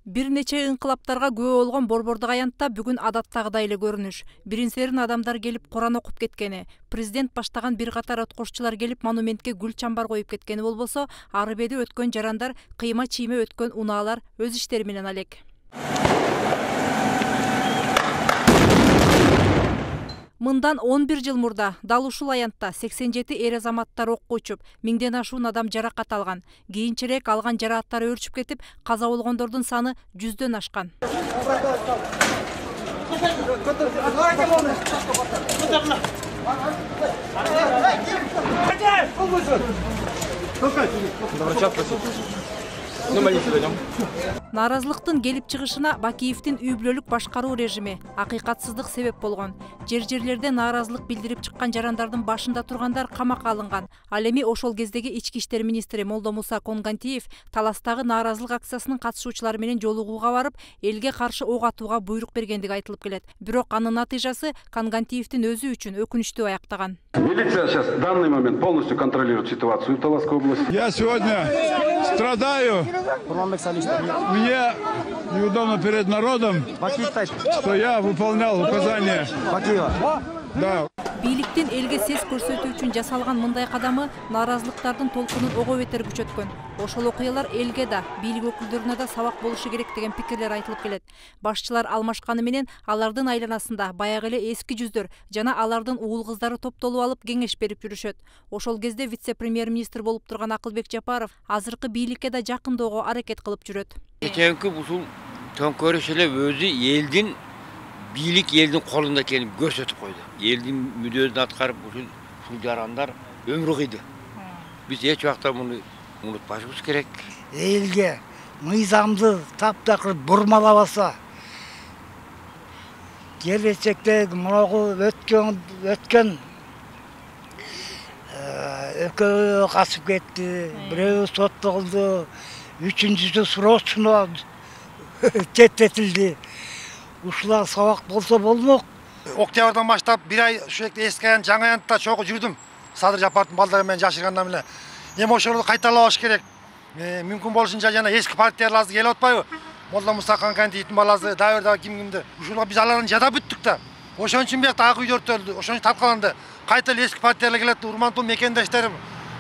Бир нече ыңкылаптарга күбө болгон Борбордук аянтта бүгүн адаттагыдай эле көрүнүш. Биринсерин адамдар келип Куран окуп кеткени, президент баштаган бир катар өткөрчүлөр келип монументке гүл чамбар коюп кеткени болбосо, ары бери өткөн жарандар, кыйма чийме өткөн унаалар өз иштери менен алек. Мындан 11 жыл мурда дал ушул аянтта 87 эр азаматтар окко учуп, 1000ден ашуун адам жаракат алган. Кийинчерээк алган жаракаттары өрчүп кетип, каза болгондордун саны 100дөн ашкан. Нааразылыктын келип чыгышына Бакиевдин үй бүлөлүк башкаруу режими, акыйкатсыздык себеп болгон. Жер-жерлерде нааразылык билдирип чыккан жарандардын башында тургандар камакка алынган. Ал эми ошол кездеги ички иштер министри Молдомуса Конгантиев Таластагы нааразылык акциясынын катышуучулары менен жолугууга барып, элге каршы ок атууга буйрук бергендиги айтылып келет. Бирок анын натыйжасы Конгантиевдин өзү үчүн өкүнүчтүү аяктаган. Милиция сейчас в данный момент полностью контролирует ситуацию в Таласской области. Я сегодня страдаю. Мне неудобно перед народом, что я выполнял указания. Да. Бийликтин элге сес көрсөтүү үчүн жасалган мындай кадамы нааразылыктардын толкунун ого бетер күчөткөн. Ошол окуялар элге да, бийлик өкүлдөрүнө да сабак болушу керек деген пикирлер айтылып келет. Башчылар алмашканы менен алардын айланасында баягы эле эски жүздөр жана алардын уул кыздары топтолуп алып кеңеш берип жүрүшөт. Ошол кезде вице-премьер-министр болуп турган Акылбек Жапаров азыркы бийликке да жакындоого аракет кылып жүрөт. Кеченки ушул төңкөрүш эле өзү бийлик элдин колунда экенин көрсөтүп койду. Элдин мүдөөсүн аткарып ушул жарандар өмүр кыйды. Биз эч убакта муну унутпашыбыз керек. Элге мыйзамды таптакыр бурмалабаса, келечекте мынагу өткөн экөө касып кетти, бирөө соттолду, үчүнчүсү срочно четтетилди. Ушулар сабак болсо болмок. Октябрдан баштап бир ай ушул эски аянт, жаңы аянтта чогуу жүрдүм. Садыр Жапаровдун балдары менен жашыргандан эле. Эми ошолорду кайталабаш керек. Мүмкүн болушунча жана эски партияларды келип атпайбы? Молдомуса Конгантиевдин баласы, Дайырда кимди? Ушулар биз алардын жада бүттүк да. Ошон үчүн биякта ак үй өртөлдү, ошон үчүн талкаланды. Кайта эле эски партиялар келет, урмантуу мекендештерим.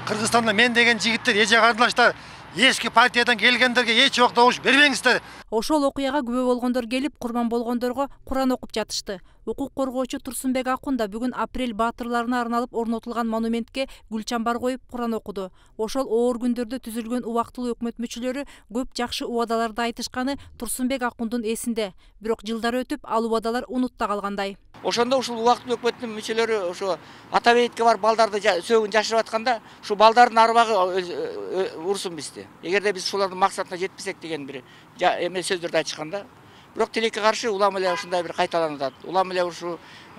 Кыргызстанда мен деген жигиттер, эже кардылаштар, эски партиядан келгендерге эч убакта добуш бербеңиздер. Ошол окуяга күбө болгондор келип, курман болгондорго Куран окуп жатышты. Укук коргоочу Турсунбек Акун да бүгүн апрель баатырларына арналып орнотулган монументке гүл чамбар коюп Куран окуду. Ошол оор күндөрдө түзүлгөн убактылуу өкмөт мүчөлөрү көп жакшы убадаларды айтышканы Турсунбек Акундун эсинде. Бирок жылдар өтүп, ал убадалар унутта калгандай. Ошондо ушул убактылуу өкмөттүн мүчөлөрү ошо ата бейитке барып балдарды сөөгүн жашырып атканда, ушу балдардын арбагы урсун бизди. Эгерде биз ушулардын максатына жетпесек деген бир эме сөздөрдү айтышканда, бирок тилекке каршы улам эле ушундай бир кайталанып атат. Улам эле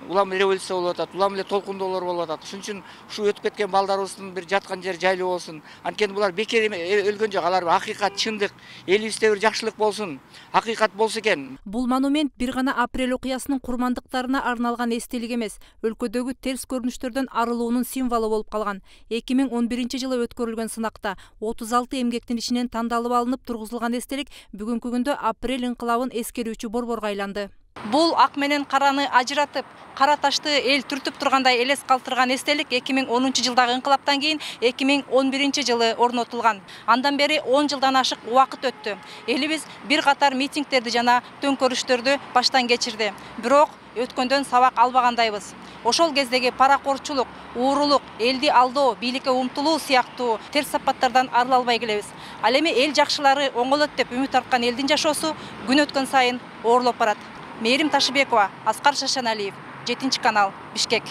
улам революция болуп атат, улам эле толкундоолор болуп атат. Ошон үчүн ушу өтүп кеткен балдарыбыздын бир жаткан жери жайлуу болсун. Анткени булар бекер өлгөн жок, алар акыйкат, чындык, элибизде бир жакшылык болсун, акыйкат болсо экен. Бул монумент бир гана апрель окуясынын курмандыктарына арналган эстелик эмес, өлкөдөгү терс көрүнүштөрдөн арылуунун символу болуп калган. 2011-жылы өткөрүлгөн сынакта 36 эмгектин ичинен тандалып алынып тургузулган эстелик бүгүнкү күндө апрель ыңкылабын эскерүүчү борборго айланды. Бул ак менен караны ажыратып, кара ташты эл түртүп тургандай элес калтырган эстелик 2010-жылдагы ыңкылаптан кийин 2011-жылы орнотулган. Андан бери 10 жылдан ашык убакыт өттү. Элибиз бир катар митингдерди жана төңкөрүштөрдү баштан кечирди. Бирок өткөндөн сабак албагандайбыз. Ошол кездеги паракорчулук, уурулук, элди алдоо, бийликке умтулуу сыяктуу терс сапаттардан арыла албай келебиз. Ал эми эл жакшылары оңолот деп үмүт арткан элдин жашоосу күн өткөн сайын оорлоп барат. Мээрим Ташыбекова, Аскар Шашаналиев, 7 канал, Бишкек.